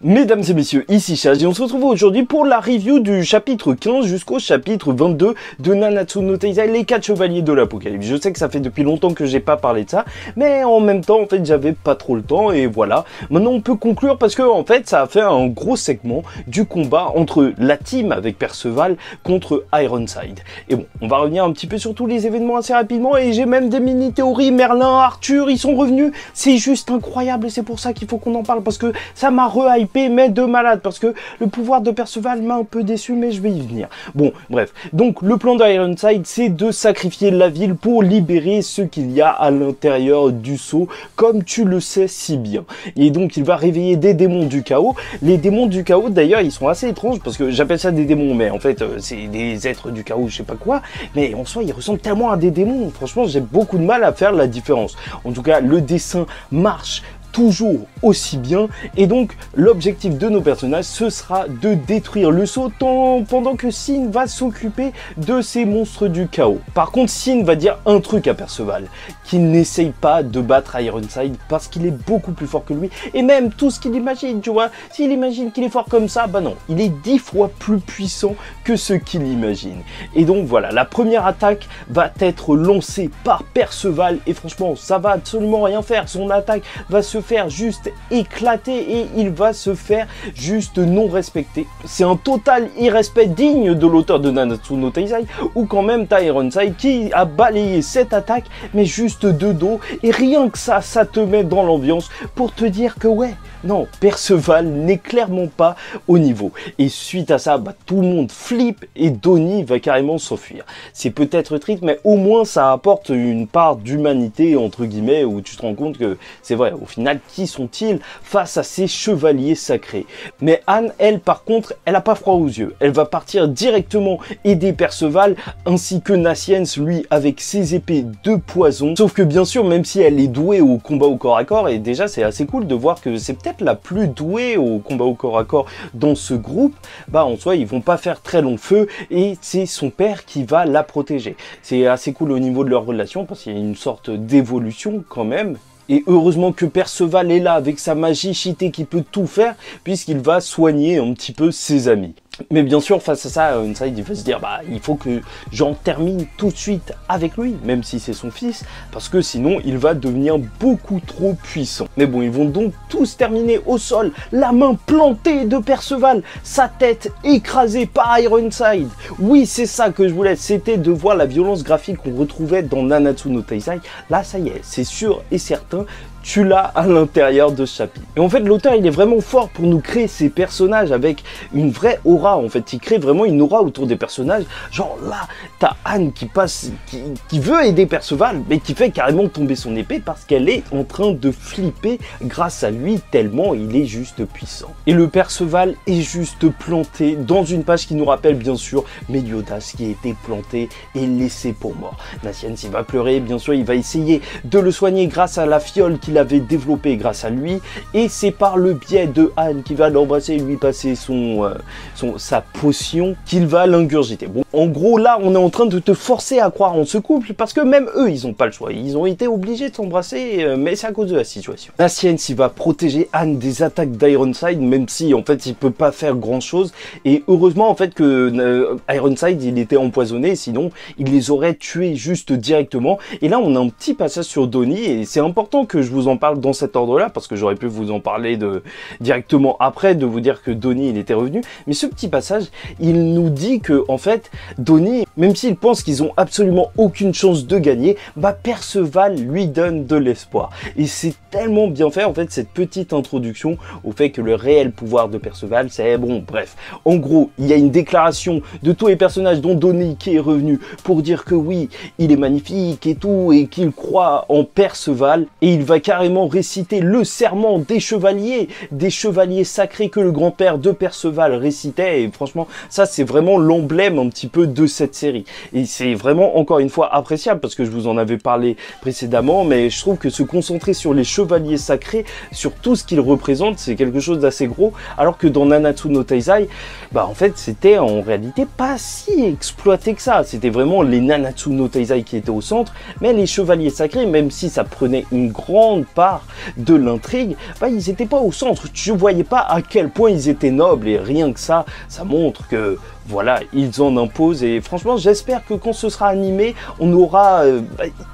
Mesdames et messieurs, ici Chaz et on se retrouve aujourd'hui pour la review du chapitre 15 jusqu'au chapitre 22 de Nanatsu no Taizai, les 4 chevaliers de l'Apocalypse. Je sais que ça fait depuis longtemps que j'ai pas parlé de ça, mais en même temps, en fait, j'avais pas trop le temps et voilà. Maintenant, on peut conclure parce que, en fait, ça a fait un gros segment du combat entre la team avec Perceval contre Ironside. Et bon, on va revenir un petit peu sur tous les événements assez rapidement et j'ai même des mini-théories. Merlin, Arthur, ils sont revenus. C'est juste incroyable et c'est pour ça qu'il faut qu'on en parle parce que ça m'a re-hypé mais de malade, parce que le pouvoir de Perceval m'a un peu déçu, mais je vais y venir. Bon, bref. Donc, le plan d'Ironside, c'est de sacrifier la ville pour libérer ce qu'il y a à l'intérieur du sceau, comme tu le sais si bien. Et donc, il va réveiller des démons du chaos. Les démons du chaos, d'ailleurs, ils sont assez étranges, parce que j'appelle ça des démons, mais en fait, c'est des êtres du chaos, je sais pas quoi. Mais en soi, ils ressemblent tellement à des démons. Franchement, j'ai beaucoup de mal à faire la différence. En tout cas, le dessin marche toujours aussi bien, et donc l'objectif de nos personnages ce sera de détruire le sceau pendant que Sin va s'occuper de ces monstres du chaos. Par contre, Sin va dire un truc à Perceval, qu'il n'essaye pas de battre Ironside parce qu'il est beaucoup plus fort que lui, et même tout ce qu'il imagine, tu vois, s'il imagine qu'il est fort comme ça, bah non, il est 10 fois plus puissant que ce qu'il imagine. Et donc voilà, la première attaque va être lancée par Perceval, et franchement, ça va absolument rien faire, son attaque va se faire juste éclater et il va se faire juste non respecter. C'est un total irrespect digne de l'auteur de Nanatsu no Taizai, ou quand même t'as Ironside qui a balayé cette attaque mais juste de dos, et rien que ça te met dans l'ambiance pour te dire que ouais, non, Perceval n'est clairement pas au niveau. Et suite à ça, bah, tout le monde flippe et Donnie va carrément s'enfuir. C'est peut-être triste, mais au moins ça apporte une part d'humanité, entre guillemets, où tu te rends compte que c'est vrai, au final, qui sont-ils face à ces chevaliers sacrés? Mais Anne, elle, par contre, elle n'a pas froid aux yeux. Elle va partir directement aider Perceval, ainsi que Nassiens, lui, avec ses épées de poison. Sauf que bien sûr, même si elle est douée au combat au corps à corps, et déjà c'est assez cool de voir que c'est peut-être la plus douée au combat au corps à corps dans ce groupe, bah en soi ils vont pas faire très long feu et c'est son père qui va la protéger. C'est assez cool au niveau de leur relation parce qu'il y a une sorte d'évolution quand même. Et heureusement que Perceval est là avec sa magie cheatée qui peut tout faire puisqu'il va soigner un petit peu ses amis. Mais bien sûr, face à ça, Ironside, il va se dire, bah, il faut que j'en termine tout de suite avec lui, même si c'est son fils, parce que sinon, il va devenir beaucoup trop puissant. Mais bon, ils vont donc tous terminer au sol, la main plantée de Perceval, sa tête écrasée par Ironside. Oui, c'est ça que je voulais, c'était de voir la violence graphique qu'on retrouvait dans Nanatsu no Taizai. Là, ça y est, c'est sûr et certain, tu l'as à l'intérieur de ce chapitre. Et en fait, l'auteur, il est vraiment fort pour nous créer ces personnages avec une vraie aura. En fait, il crée vraiment une aura autour des personnages. Genre là, t'as Anne qui passe, qui veut aider Perceval, mais qui fait carrément tomber son épée parce qu'elle est en train de flipper grâce à lui, tellement il est juste puissant. Et le Perceval est juste planté dans une page qui nous rappelle bien sûr Meliodas qui a été planté et laissé pour mort. Nassiens, il va pleurer, bien sûr, il va essayer de le soigner grâce à la fiole qu'il avait développé grâce à lui, et c'est par le biais de Anne qui va l'embrasser et lui passer sa potion qu'il va l'ingurgiter. Bon, en gros là on est en train de te forcer à croire en ce couple parce que même eux ils ont pas le choix, ils ont été obligés de s'embrasser, mais c'est à cause de la situation. Nassiens il va protéger Anne des attaques d'Ironside, même si en fait il peut pas faire grand chose, et heureusement en fait que Ironside il était empoisonné, sinon il les aurait tués juste directement. Et là on a un petit passage sur Donnie et c'est important que je vous en parle dans cet ordre-là, parce que j'aurais pu vous en parler directement après, de vous dire que Donnie il était revenu. Mais ce petit passage, il nous dit que en fait, Donnie, même s'il pense qu'ils ont absolument aucune chance de gagner, bah Perceval lui donne de l'espoir. Et c'est tellement bien fait en fait cette petite introduction au fait que le réel pouvoir de Perceval, c'est bon, bref. En gros, il y a une déclaration de tous les personnages dont Donnie qui est revenu pour dire que oui, il est magnifique et tout, et qu'il croit en Perceval, et il va carrément réciter le serment des chevaliers sacrés que le grand-père de Perceval récitait, et franchement, ça c'est vraiment l'emblème un petit peu de cette série. Et c'est vraiment, encore une fois, appréciable, parce que je vous en avais parlé précédemment, mais je trouve que se concentrer sur les chevaliers sacrés, sur tout ce qu'ils représentent, c'est quelque chose d'assez gros, alors que dans Nanatsu no Taizai, bah en fait, c'était en réalité pas si exploité que ça. C'était vraiment les Nanatsu no Taizai qui étaient au centre, mais les chevaliers sacrés, même si ça prenait une grande grande part de l'intrigue, bah, ils n'étaient pas au centre. Tu voyais pas à quel point ils étaient nobles, et rien que ça montre que voilà, ils en imposent. Et franchement, j'espère que quand ce sera animé, on aura...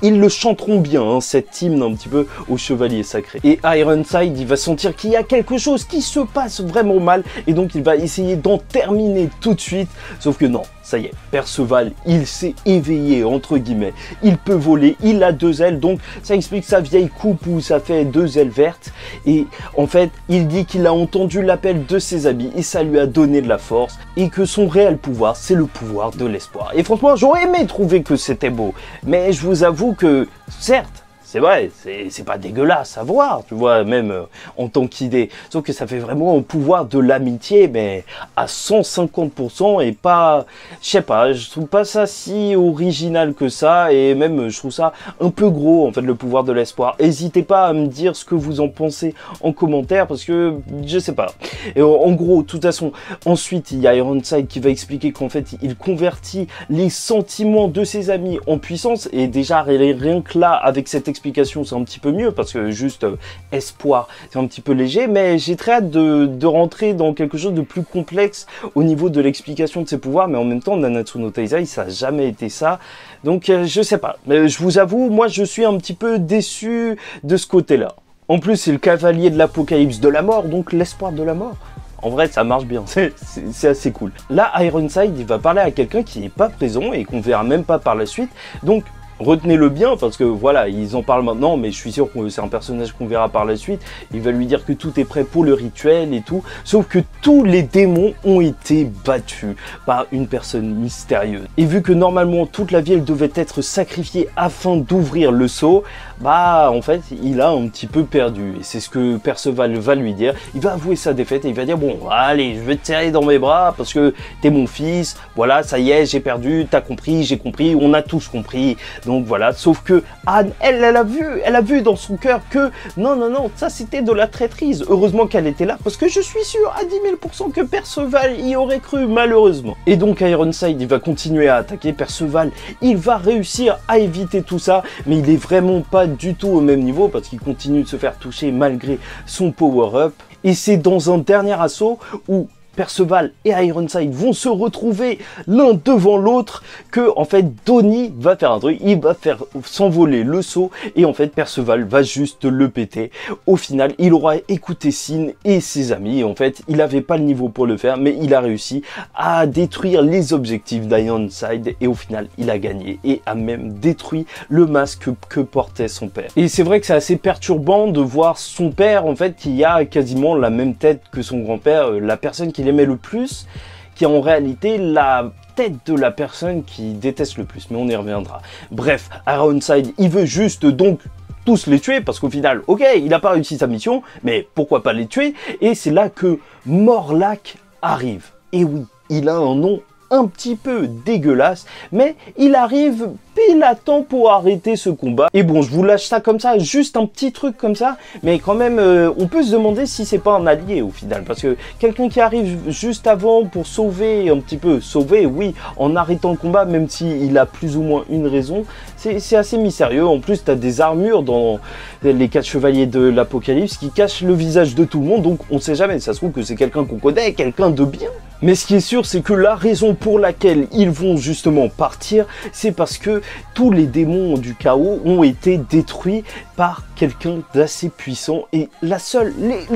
ils le chanteront bien, hein, cette hymne un petit peu au chevalier sacré. Et Ironside, il va sentir qu'il y a quelque chose qui se passe vraiment mal, et donc il va essayer d'en terminer tout de suite. Sauf que non, ça y est, Perceval, il s'est éveillé, entre guillemets. Il peut voler, il a 2 ailes, donc ça explique sa vieille coupe où ça fait 2 ailes vertes. Et en fait, il dit qu'il a entendu l'appel de ses amis, et ça lui a donné de la force, et que son réel pouvoir, c'est le pouvoir de l'espoir. Et franchement, j'aurais aimé trouver que c'était beau, mais je vous avoue que, certes, c'est vrai, c'est pas dégueulasse à voir, tu vois, même en tant qu'idée. Sauf que ça fait vraiment un pouvoir de l'amitié, mais à 150%, et pas, je sais pas, je trouve pas ça si original que ça, et même je trouve ça un peu gros, en fait, le pouvoir de l'espoir. N'hésitez pas à me dire ce que vous en pensez en commentaire, parce que je sais pas. Et en gros, de toute façon, ensuite, il y a Ironside qui va expliquer qu'en fait, il convertit les sentiments de ses amis en puissance, et déjà, rien que là, avec cette explication, c'est un petit peu mieux, parce que juste espoir, c'est un petit peu léger, mais j'ai très hâte de rentrer dans quelque chose de plus complexe au niveau de l'explication de ses pouvoirs, mais en même temps, Nanatsu no Taizai, ça n'a jamais été ça, donc je sais pas, mais je vous avoue, moi je suis un petit peu déçu de ce côté-là. En plus, c'est le cavalier de l'apocalypse de la mort, donc l'espoir de la mort. En vrai, ça marche bien, c'est assez cool. Là, Ironside, il va parler à quelqu'un qui n'est pas présent et qu'on verra même pas par la suite, donc retenez-le bien, parce que voilà, ils en parlent maintenant, mais je suis sûr que c'est un personnage qu'on verra par la suite. Il va lui dire que tout est prêt pour le rituel et tout, sauf que tous les démons ont été battus par une personne mystérieuse. Et vu que normalement toute la ville devait être sacrifiée afin d'ouvrir le sceau, bah en fait il a un petit peu perdu, et c'est ce que Perceval va lui dire. Il va avouer sa défaite et il va dire: bon, allez, je vais te serrer dans mes bras parce que t'es mon fils, voilà, ça y est, j'ai perdu, t'as compris, j'ai compris, on a tous compris. Donc voilà, sauf que Anne, elle a vu dans son cœur que non, ça c'était de la traîtrise. Heureusement qu'elle était là, parce que je suis sûr à 10 000% que Perceval y aurait cru, malheureusement. Et donc Ironside, il va continuer à attaquer Perceval, il va réussir à éviter tout ça, mais il est vraiment pas du tout au même niveau, parce qu'il continue de se faire toucher malgré son power-up. Et c'est dans un dernier assaut où Perceval et Ironside vont se retrouver l'un devant l'autre que en fait Donnie va faire un truc, il va faire s'envoler le seau, et en fait Perceval va juste le péter. Au final, il aura écouté Sin et ses amis, et en fait il n'avait pas le niveau pour le faire, mais il a réussi à détruire les objectifs d'Ironside, et au final il a gagné et a même détruit le masque que portait son père. Et c'est vrai que c'est assez perturbant de voir son père en fait qui a quasiment la même tête que son grand-père, la personne qu'il aimait le plus, qui est en réalité la tête de la personne qui déteste le plus, mais on y reviendra. Bref, Ironside, il veut juste donc tous les tuer, parce qu'au final, ok, il n'a pas réussi sa mission, mais pourquoi pas les tuer? Et c'est là que Morlac arrive. Et oui, il a un nom un petit peu dégueulasse, mais il arrive pile à temps pour arrêter ce combat. Et bon, je vous lâche ça comme ça, juste un petit truc comme ça, mais quand même, on peut se demander si c'est pas un allié au final, parce que quelqu'un qui arrive juste avant pour sauver, un petit peu sauver, oui, en arrêtant le combat, même s'il a plus ou moins une raison, c'est assez mystérieux. En plus, tu as des armures dans les 4 chevaliers de l'Apocalypse qui cachent le visage de tout le monde, donc on sait jamais, ça se trouve que c'est quelqu'un qu'on connaît, quelqu'un de bien. Mais ce qui est sûr, c'est que la raison pour laquelle ils vont justement partir, c'est parce que tous les démons du chaos ont été détruits par quelqu'un d'assez puissant, et les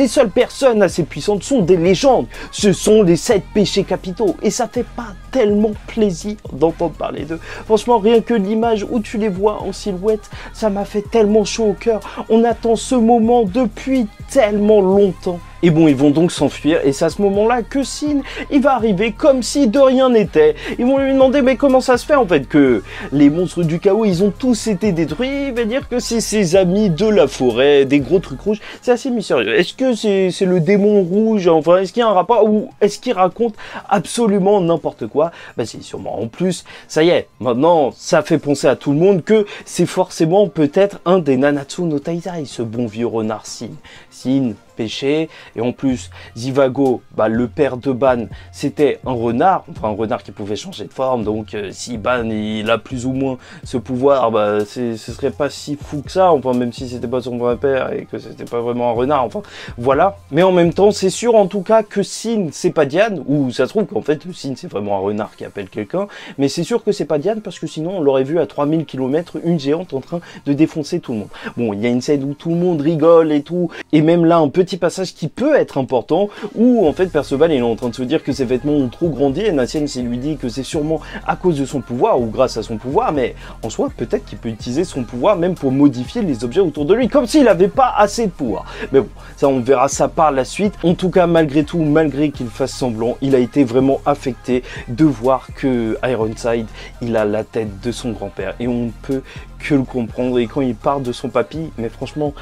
seules personnes assez puissantes sont des légendes. Ce sont les 7 péchés capitaux, et ça fait pas tellement plaisir d'entendre parler d'eux. Franchement, rien que l'image où tu les vois en silhouette, ça m'a fait tellement chaud au cœur. On attend ce moment depuis tellement longtemps. Et bon, ils vont donc s'enfuir, et c'est à ce moment-là que Sin, il va arriver comme si de rien n'était. Ils vont lui demander, mais comment ça se fait en fait que les monstres du chaos, ils ont tous été détruits? Il va dire que c'est ses amis de la forêt, des gros trucs rouges. C'est assez mystérieux. Est-ce que c'est le démon rouge? Enfin, est-ce qu'il y a un rapport, ou est-ce qu'il raconte absolument n'importe quoi? Bah c'est sûrement. En plus, ça y est, maintenant, ça fait penser à tout le monde que c'est forcément peut-être un des Nanatsu no Taizai, ce bon vieux renard Sin. Sin, pêcher. Et en plus, Zivago, bah, le père de Ban, c'était un renard. Enfin, un renard qui pouvait changer de forme. Donc, si Ban, il a plus ou moins ce pouvoir, bah, ce serait pas si fou que ça. Enfin, même si c'était pas son vrai père et que c'était pas vraiment un renard. Enfin, voilà. Mais en même temps, c'est sûr en tout cas que Sin, c'est pas Diane. Ou ça se trouve qu'en fait, Sin, c'est vraiment un renard qui appelle quelqu'un. Mais c'est sûr que c'est pas Diane parce que sinon, on l'aurait vu à 3000 km, une géante en train de défoncer tout le monde. Bon, il y a une scène où tout le monde rigole et tout. Et même là, un petit passage qui peut être important où en fait Perceval il est en train de se dire que ses vêtements ont trop grandi et Natienne lui dit que c'est sûrement à cause de son pouvoir ou grâce à son pouvoir, mais en soi peut-être qu'il peut utiliser son pouvoir même pour modifier les objets autour de lui, comme s'il n'avait pas assez de pouvoir. Mais bon, ça on verra ça par la suite. En tout cas, malgré tout, malgré qu'il fasse semblant, il a été vraiment affecté de voir que Ironside, il a la tête de son grand-père et on ne peut que le comprendre. Et quand il parle de son papy, mais franchement,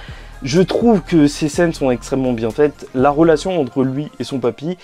je trouve que ces scènes sont extrêmement bien faites. La relation entre lui et son papy,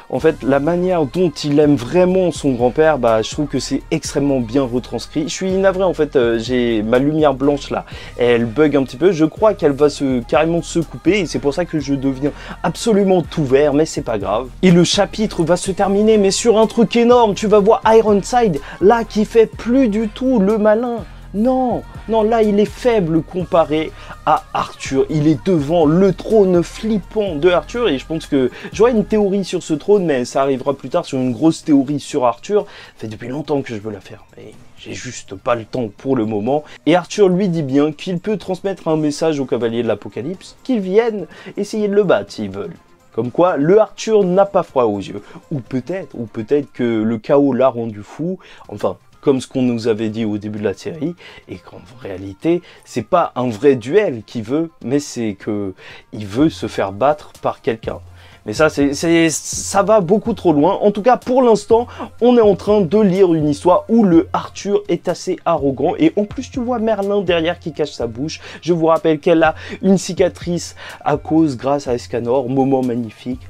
en fait, la manière dont il aime vraiment son grand-père, bah, je trouve que c'est extrêmement bien retranscrit. Je suis navré, en fait, j'ai ma lumière blanche là, elle bug un petit peu. Je crois qu'elle va carrément se couper et c'est pour ça que je deviens absolument tout vert, mais c'est pas grave. Et le chapitre va se terminer, mais sur un truc énorme. Tu vas voir Ironside là qui fait plus du tout le malin. Non, non, là il est faible comparé à Arthur. Il est devant le trône flippant de Arthur et je pense que j'aurai une théorie sur ce trône, mais ça arrivera plus tard sur une grosse théorie sur Arthur. Ça fait depuis longtemps que je veux la faire, mais j'ai juste pas le temps pour le moment. Et Arthur lui dit bien qu'il peut transmettre un message aux cavaliers de l'Apocalypse, qu'ils viennent essayer de le battre s'ils veulent. Comme quoi, le Arthur n'a pas froid aux yeux. Ou peut-être que le chaos l'a rendu fou. Enfin, comme ce qu'on nous avait dit au début de la série, et qu'en réalité, c'est pas un vrai duel qu'il veut, mais c'est que il veut se faire battre par quelqu'un. Mais ça, ça va beaucoup trop loin. En tout cas, pour l'instant, on est en train de lire une histoire où le Arthur est assez arrogant. Et en plus, tu vois Merlin derrière qui cache sa bouche. Je vous rappelle qu'elle a une cicatrice grâce à Escanor. Moment magnifique.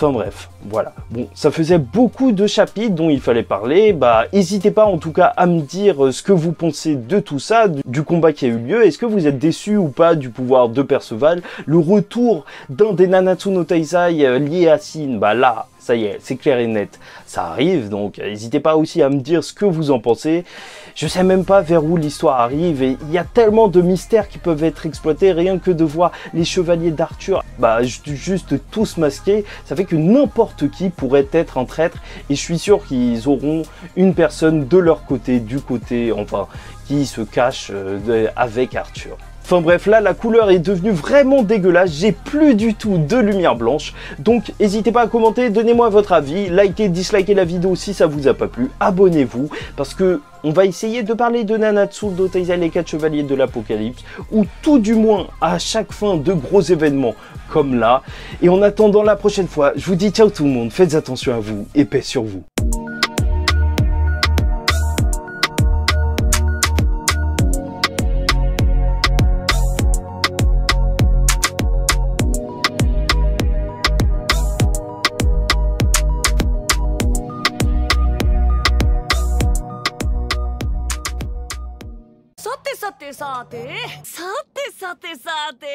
Enfin bref, voilà. Bon, ça faisait beaucoup de chapitres dont il fallait parler. Bah, n'hésitez pas en tout cas à me dire ce que vous pensez de tout ça, du combat qui a eu lieu. Est-ce que vous êtes déçu ou pas du pouvoir de Perceval? Le retour d'un des Nanatsu no Taizai lié à Sin, bah là, ça y est, c'est clair et net, ça arrive, donc n'hésitez pas aussi à me dire ce que vous en pensez. Je sais même pas vers où l'histoire arrive et il y a tellement de mystères qui peuvent être exploités, rien que de voir les chevaliers d'Arthur, bah juste tous masqués, ça fait que n'importe qui pourrait être un traître et je suis sûr qu'ils auront une personne de leur côté, enfin, qui se cache avec Arthur. Enfin bref, là la couleur est devenue vraiment dégueulasse, j'ai plus du tout de lumière blanche, donc n'hésitez pas à commenter, donnez-moi votre avis, likez, dislikez la vidéo si ça vous a pas plu, abonnez-vous, parce que on va essayer de parler de Nanatsu no Taizai, les 4 chevaliers de l'Apocalypse, ou tout du moins à chaque fin de gros événements comme là, et en attendant la prochaine fois, je vous dis ciao tout le monde, faites attention à vous, et paix sur vous.さてさてさて